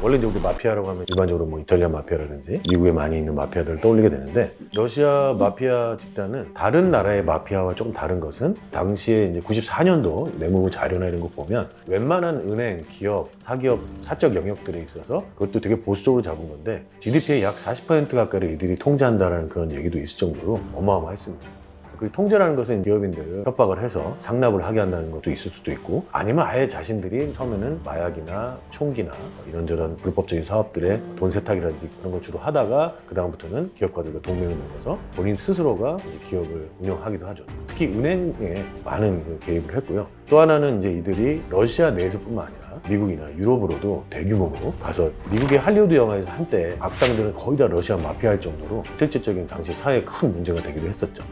원래 이제 우리 마피아라고 하면 일반적으로 뭐 이탈리아 마피아라든지 미국에 많이 있는 마피아들을 떠올리게 되는데, 러시아 마피아 집단은 다른 나라의 마피아와 조금 다른 것은 당시에 이제 94년도 내무부 자료나 이런 거 보면 웬만한 은행, 기업, 사기업, 사적 영역들에 있어서 그것도 되게 보수적으로 잡은 건데 GDP의 약 40% 가까이를 이들이 통제한다는 그런 얘기도 있을 정도로 어마어마했습니다. 그 통제라는 것은 기업인들을 협박을 해서 상납을 하게 한다는 것도 있을 수도 있고, 아니면 아예 자신들이 처음에는 마약이나 총기나 이런저런 불법적인 사업들의 돈 세탁이라든지 그런 걸 주로 하다가 그 다음부터는 기업가들과 동맹을 맺어서 본인 스스로가 이제 기업을 운영하기도 하죠. 특히 은행에 많은 그 개입을 했고요. 또 하나는 이제 이들이 러시아 내에서뿐만 아니라 미국이나 유럽으로도 대규모로 가서, 미국의 할리우드 영화에서 한때 악당들은 거의 다 러시아 마피아일 정도로 실질적인 당시 사회에 큰 문제가 되기도 했었죠.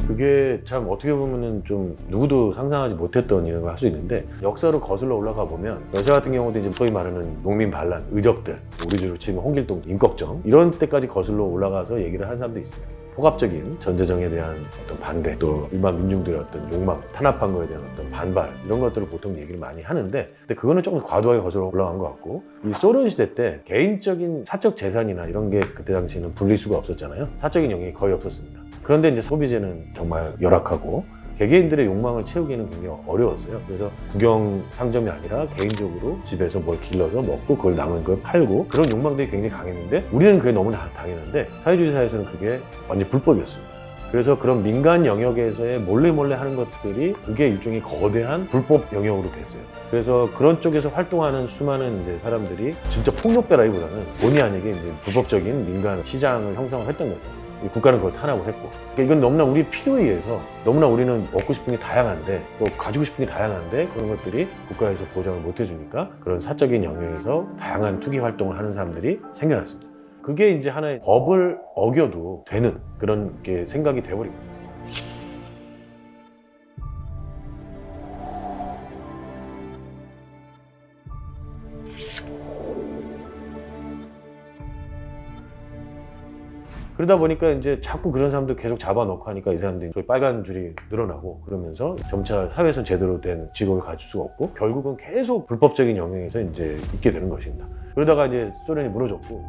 그게 참 어떻게 보면은 좀 누구도 상상하지 못했던 일을 할 수 있는데, 역사로 거슬러 올라가 보면 러시아 같은 경우도 이제 소위 말하는 농민 반란, 의적들, 우리 주로 치면 홍길동, 임꺽정 이런 때까지 거슬러 올라가서 얘기를 하는 사람도 있습니다. 폭압적인 전제정에 대한 어떤 반대, 또 일반 민중들의 어떤 욕망, 탄압한 거에 대한 어떤 반발, 이런 것들을 보통 얘기를 많이 하는데, 근데 그거는 조금 과도하게 거슬러 올라간 것 같고, 이 소련 시대 때 개인적인 사적 재산이나 이런 게 그때 당시에는 분리수가 없었잖아요. 사적인 영역이 거의 없었습니다. 그런데 이제 소비재는 정말 열악하고 개개인들의 욕망을 채우기는 굉장히 어려웠어요. 그래서 국영 상점이 아니라 개인적으로 집에서 뭘 길러서 먹고 그걸 남은 걸 팔고, 그런 욕망들이 굉장히 강했는데 우리는 그게 너무나 당연한데 사회주의 사회에서는 그게 완전 불법이었습니다. 그래서 그런 민간 영역에서의 몰래 하는 것들이 그게 일종의 거대한 불법 영역으로 됐어요. 그래서 그런 쪽에서 활동하는 수많은 이제 사람들이 진짜 폭력배라기보다는 본의 아니게 이제 불법적인 민간 시장을 형성을 했던 거죠. 국가는 그걸 탄압을 했고, 그러니까 이건 너무나 우리 필요에 의해서, 너무나 우리는 먹고 싶은 게 다양한데 또 가지고 싶은 게 다양한데 그런 것들이 국가에서 보장을 못 해주니까 그런 사적인 영역에서 다양한 투기 활동을 하는 사람들이 생겨났습니다. 그게 이제 하나의 법을 어겨도 되는 그런 게 생각이 돼버린 거예요. 그러다 보니까 이제 자꾸 그런 사람들 계속 잡아놓고 하니까 이 사람들이 빨간 줄이 늘어나고, 그러면서 점차 사회에서 제대로 된 직업을 가질 수가 없고 결국은 계속 불법적인 영역에서 이제 있게 되는 것입니다. 그러다가 이제 소련이 무너졌고,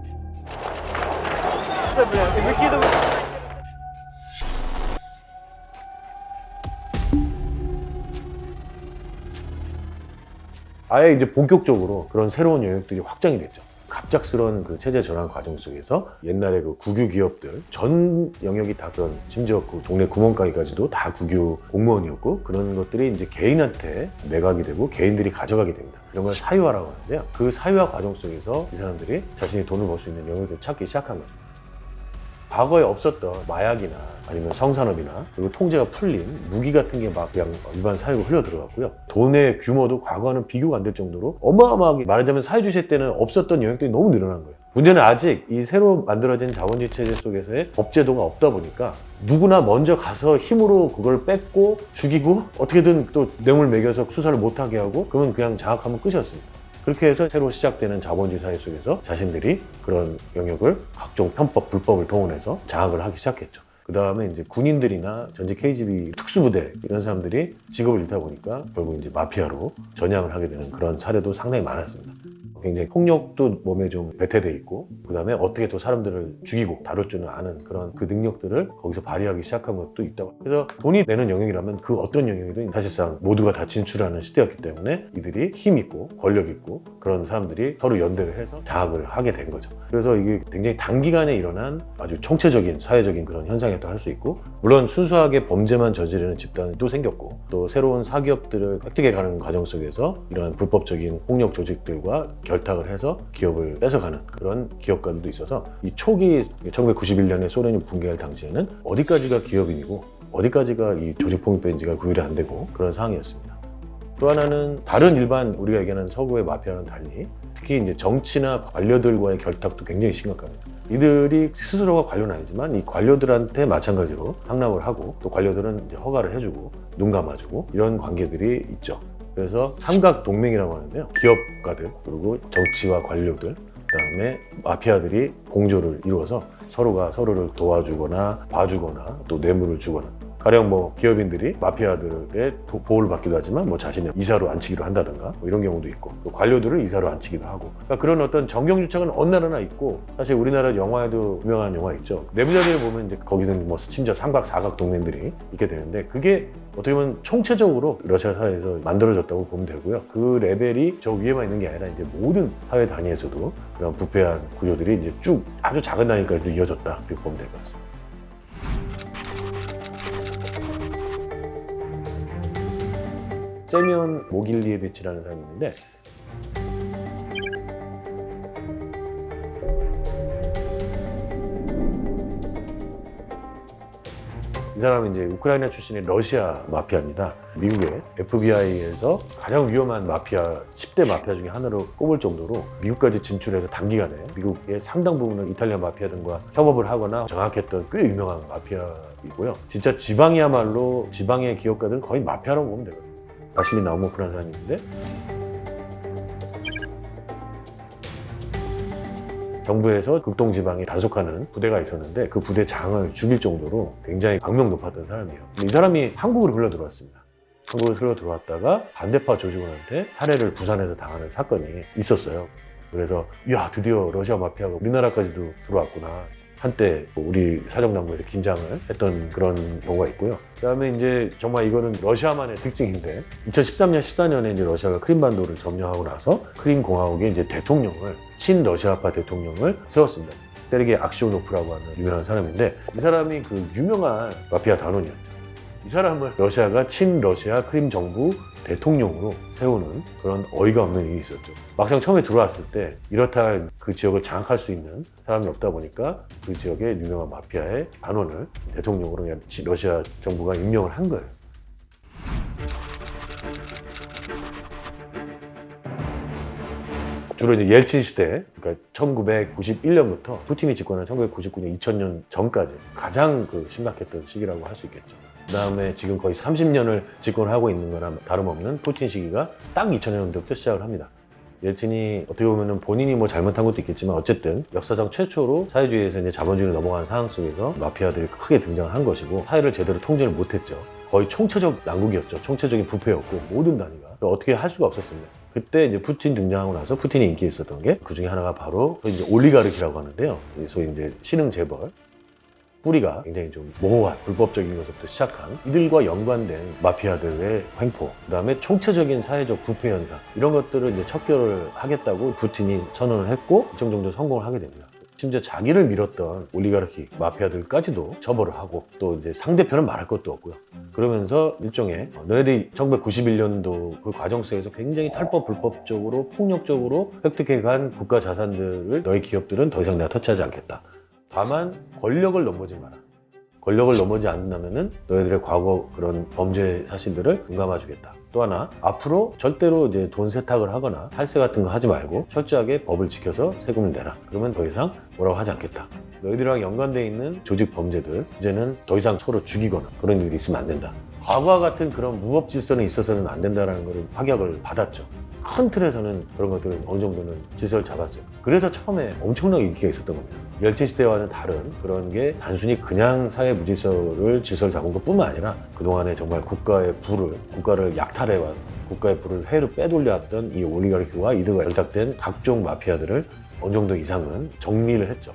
아예 이제 본격적으로 그런 새로운 영역들이 확장이 됐죠. 갑작스러운 그 체제 전환 과정 속에서 옛날에 그 국유 기업들 전 영역이 다 그런, 심지어 그 동네 구멍가게까지도 다 국유 공무원이었고, 그런 것들이 이제 개인한테 매각이 되고 개인들이 가져가게 됩니다. 이런 걸 사유화라고 하는데요. 그 사유화 과정 속에서 이 사람들이 자신이 돈을 벌 수 있는 영역들을 찾기 시작한 거죠. 과거에 없었던 마약이나 아니면 성산업이나 그리고 통제가 풀린 무기 같은 게 막 그냥 일반 사회로 흘러 들어갔고요. 돈의 규모도 과거와는 비교가 안 될 정도로 어마어마하게, 말하자면 사회주의 시대 때는 없었던 영역들이 너무 늘어난 거예요. 문제는 아직 이 새로 만들어진 자본주의 체제 속에서의 법제도가 없다 보니까 누구나 먼저 가서 힘으로 그걸 뺏고 죽이고 어떻게든 또 뇌물 먹여서 수사를 못하게 하고, 그러면 그냥 장악하면 끝이었습니다. 그렇게 해서 새로 시작되는 자본주의 사회 속에서 자신들이 그런 영역을 각종 편법, 불법을 동원해서 장악을 하기 시작했죠. 그 다음에 이제 군인들이나 전직 KGB 특수부대 이런 사람들이 직업을 잃다 보니까 결국 이제 마피아로 전향을 하게 되는 그런 사례도 상당히 많았습니다. 굉장히 폭력도 몸에 좀 배태돼 있고, 그 다음에 어떻게 또 사람들을 죽이고 다룰 줄은 아는 그런 그 능력들을 거기서 발휘하기 시작한 것도 있다고. 그래서 돈이 되는 영역이라면 그 어떤 영역이든 사실상 모두가 다 진출하는 시대였기 때문에 이들이 힘 있고 권력 있고 그런 사람들이 서로 연대를 해서 장악을 하게 된 거죠. 그래서 이게 굉장히 단기간에 일어난 아주 총체적인 사회적인 그런 현상이었다고 할 수 있고, 물론 순수하게 범죄만 저지르는 집단도 생겼고, 또 새로운 사기업들을 획득해 가는 과정 속에서 이러한 불법적인 폭력 조직들과 결탁을 해서 기업을 뺏어가는 그런 기업가들도 있어서, 이 초기 1991년에 소련이 붕괴할 당시에는 어디까지가 기업인이고 어디까지가 이 조직폭력배인지가 구별이 안 되고 그런 상황이었습니다. 또 하나는 다른 일반 우리가 얘기하는 서구의 마피아와는 달리 특히 이제 정치나 관료들과의 결탁도 굉장히 심각합니다. 이들이 스스로가 관료는 아니지만 이 관료들한테 마찬가지로 상납을 하고, 또 관료들은 이제 허가를 해주고 눈 감아주고 이런 관계들이 있죠. 그래서 삼각동맹이라고 하는데요. 기업가들, 그리고 정치와 관료들, 그다음에 마피아들이 공조를 이루어서 서로가 서로를 도와주거나 봐주거나 또 뇌물을 주거나 가령 뭐 기업인들이 마피아들의 보호를 받기도 하지만 뭐 자신의 이사로 앉히기로 한다든가 뭐 이런 경우도 있고, 또 관료들을 이사로 앉히기도 하고, 그러니까 그런 어떤 정경유착은 어느 나라나 있고, 사실 우리나라 영화에도 유명한 영화 있죠. 내부자리를 보면 이제 거기는 뭐 심지어 삼각 사각 동맹들이 있게 되는데, 그게 어떻게 보면 총체적으로 러시아 사회에서 만들어졌다고 보면 되고요. 그 레벨이 저 위에만 있는 게 아니라 이제 모든 사회 단위에서도 그런 부패한 구조들이 이제 쭉 아주 작은 단위까지도 이어졌다, 이렇게 보면 될 것 같습니다. 세면 모길리에비치라는 사람이 있는데, 이 사람은 이제 우크라이나 출신의 러시아 마피아입니다. 미국의 FBI에서 가장 위험한 마피아, 10대 마피아 중에 하나로 꼽을 정도로 미국까지 진출해서 단기간에 미국의 상당 부분을 이탈리아 마피아들과 협업을 하거나 장악했던 꽤 유명한 마피아이고요. 진짜 지방이야말로 지방의 기업가들은 거의 마피아라고 보면 되거든요. 바실리 나우모프라는 사람이 있는데, 정부에서 극동지방에 단속하는 부대가 있었는데 그 부대 장을 죽일 정도로 굉장히 악명 높았던 사람이에요. 이 사람이 한국으로 흘러 들어왔습니다. 한국으로 흘러 들어왔다가 반대파 조직원한테 살해를 부산에서 당하는 사건이 있었어요. 그래서 이야, 드디어 러시아 마피아가 우리나라까지도 들어왔구나. 한때 우리 사정당국에서 긴장을 했던 그런 경우가 있고요. 그다음에 이제 정말 이거는 러시아만의 특징인데, 2013년, 14년에 이제 러시아가 크림반도를 점령하고 나서 크림 공화국의 이제 대통령을, 친러시아파 대통령을 세웠습니다. 세르게이 악시오노프라고 하는 유명한 사람인데, 이 사람이 그 유명한 마피아 단원이었죠. 이 사람을 러시아가 친러시아 크림 정부 대통령으로 세우는 그런 어이가 없는 일이 있었죠. 막상 처음에 들어왔을 때 이렇다 할 그 지역을 장악할 수 있는 사람이 없다 보니까 그 지역의 유명한 마피아의 단원을 대통령으로 그냥 러시아 정부가 임명을 한 거예요. 주로 이제 옐친 시대, 그러니까 1991년부터 푸틴이 집권한 1999년, 2000년 전까지 가장 그 심각했던 시기라고 할 수 있겠죠. 그 다음에 지금 거의 30년을 집권을 하고 있는 거나 다름없는 푸틴 시기가 딱 2000년부터 시작을 합니다. 옐친이 어떻게 보면 본인이 뭐 잘못한 것도 있겠지만, 어쨌든 역사상 최초로 사회주의에서 이제 자본주의로 넘어가는 상황 속에서 마피아들이 크게 등장을 한 것이고, 사회를 제대로 통제를 못했죠. 거의 총체적 난국이었죠. 총체적인 부패였고, 모든 단위가 어떻게 할 수가 없었습니다. 그때 이제 푸틴 등장하고 나서 푸틴이 인기 있었던 게, 그 중에 하나가 바로 이제 올리가르키라고 하는데요. 소위 이제 신흥 재벌, 뿌리가 굉장히 좀 모호한 불법적인 것부터 시작한 이들과 연관된 마피아들의 횡포, 그 다음에 총체적인 사회적 부패 현상, 이런 것들을 이제 척결을 하겠다고 푸틴이 선언을 했고, 일정 정도 성공을 하게 됩니다. 심지어 자기를 밀었던 올리가르키 마피아들까지도 처벌을 하고, 또 이제 상대편은 말할 것도 없고요. 그러면서 일종의 너네들이 1991년도 그 과정 속에서 굉장히 탈법 불법적으로 폭력적으로 획득해간 국가 자산들을 너희 기업들은 더 이상 내가 터치하지 않겠다. 다만 권력을 넘보지 마라. 권력을 넘보지 않는다면은 너희들의 과거 그런 범죄 사실들을 금감아주겠다. 또 하나, 앞으로 절대로 이제 돈 세탁을 하거나 탈세 같은 거 하지 말고 철저하게 법을 지켜서 세금을 내라. 그러면 더 이상 뭐라고 하지 않겠다. 너희들이랑 연관되어 있는 조직 범죄들, 이제는 더 이상 서로 죽이거나 그런 일이 있으면 안 된다. 과거와 같은 그런 무법 질서는 있어서는 안 된다는 걸 확약을 받았죠. 큰 틀에서는 그런 것들은 어느 정도는 질서를 잡았어요. 그래서 처음에 엄청나게 인기가 있었던 겁니다. 옐친 시대와는 다른 그런 게 단순히 그냥 사회 무질서를 질서를 잡은 것뿐만 아니라, 그동안에 정말 국가의 부를, 국가를 약탈해와 국가의 부를 해로 빼돌려왔던 이 올리가르키와 이들과 결탁된 각종 마피아들을 어느 정도 이상은 정리를 했죠.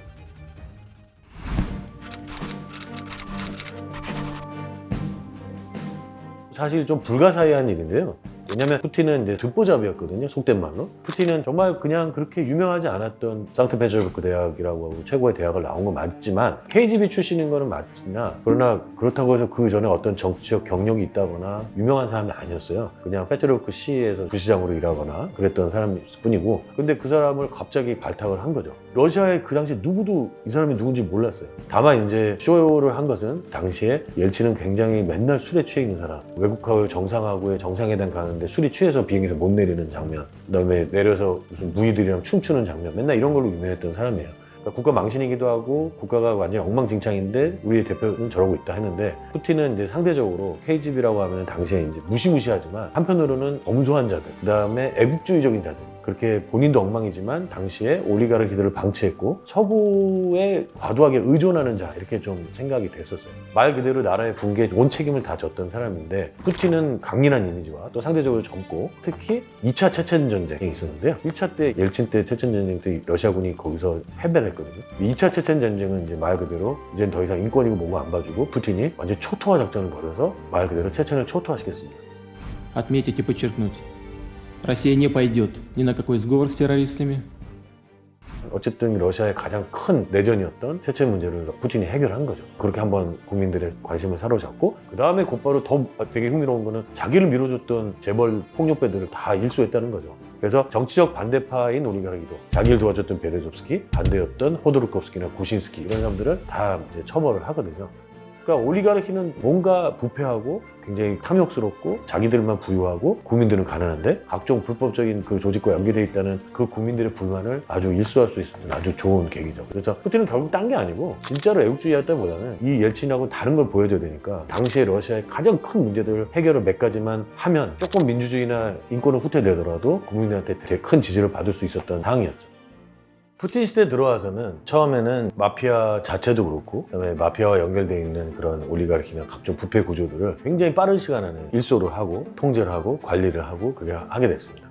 사실 좀 불가사의한 일인데요. 왜냐면 푸틴은 이제 듣보잡이었거든요, 속된 말로. 푸틴은 정말 그냥 그렇게 유명하지 않았던 상트페테르부르크 대학이라고 하고 최고의 대학을 나온 건 맞지만, KGB 출신인 거는 맞지나, 그러나 그렇다고 해서 그 전에 어떤 정치적 경력이 있다거나 유명한 사람이 아니었어요. 그냥 페테르부르크 시에서 부시장으로 일하거나 그랬던 사람일 뿐이고, 근데 그 사람을 갑자기 발탁을 한 거죠. 러시아에 그 당시 누구도 이 사람이 누군지 몰랐어요. 다만 이제 쇼를 한 것은, 당시에 옐친은 굉장히 맨날 술에 취해 있는 사람, 외국하고 정상하고의 정상회담 가는데 술이 취해서 비행기에서 못 내리는 장면, 그다음에 내려서 무슨 무희들이랑 춤추는 장면, 맨날 이런 걸로 유명했던 사람이에요. 그러니까 국가 망신이기도 하고 국가가 완전히 엉망진창인데 우리의 대표는 저러고 있다 했는데, 푸틴은 이제 상대적으로 KGB라고 하면 당시에 이제 무시무시하지만 한편으로는 엄소한 자들, 그다음에 애국주의적인 자들, 그렇게 본인도 엉망이지만 당시에 올리가르키들을 방치했고 서구에 과도하게 의존하는 자 이렇게 좀 생각이 됐었어요. 말 그대로 나라의 붕괴에 온 책임을 다 졌던 사람인데 푸틴은 강인한 이미지와 또 상대적으로 젊고 특히 2차 체첸 전쟁이 있었는데요. 1차 때 옐친 때 체첸 전쟁 때 러시아군이 거기서 패배를 했거든요. 2차 체첸 전쟁은 이제 말 그대로 이제는 더 이상 인권이고 뭐고 안 봐주고 푸틴이 완전 초토화 작전을 벌여서 말 그대로 체첸을 초토화시켰습니다. Отметить и подчеркнуть. Россия не пойдет ни на какой сговор с террористами. 어쨌든 러시아의 가장 큰 내전이었던 체첸 문제를 푸틴이 해결한 거죠. 그렇게 한번 국민들의 관심을 사로잡고 그 다음에 곧바로 더 되게 흥미로운 거는 자기를 밀어줬던 재벌 폭력배들을 다 일소했다는 거죠. 그래서 정치적 반대파인 올리가르키도 자기를 도와줬던 베레조스키, 반대였던 호도르코프스키나 구신스키 이런 사람들은 다 이제 처벌을 하거든요. 그러니까 올리가르키는 뭔가 부패하고 굉장히 탐욕스럽고 자기들만 부유하고 국민들은 가난한데 각종 불법적인 그 조직과 연계되어 있다는 그 국민들의 불만을 아주 일소할 수 있었던 아주 좋은 계기죠. 그래서 푸틴은 결국 딴 게 아니고 진짜로 애국주의였다기보다는 이 옐친하고 다른 걸 보여줘야 되니까 당시에 러시아의 가장 큰 문제들 해결을 몇 가지만 하면 조금 민주주의나 인권을 후퇴되더라도 국민들한테 되게 큰 지지를 받을 수 있었던 상황이었죠. 푸틴 시대에 들어와서는 처음에는 마피아 자체도 그렇고 그다음에 마피아와 연결되어 있는 그런 올리가르키나 각종 부패 구조들을 굉장히 빠른 시간 안에 일소를 하고 통제를 하고 관리를 하고 그렇게 하게 됐습니다.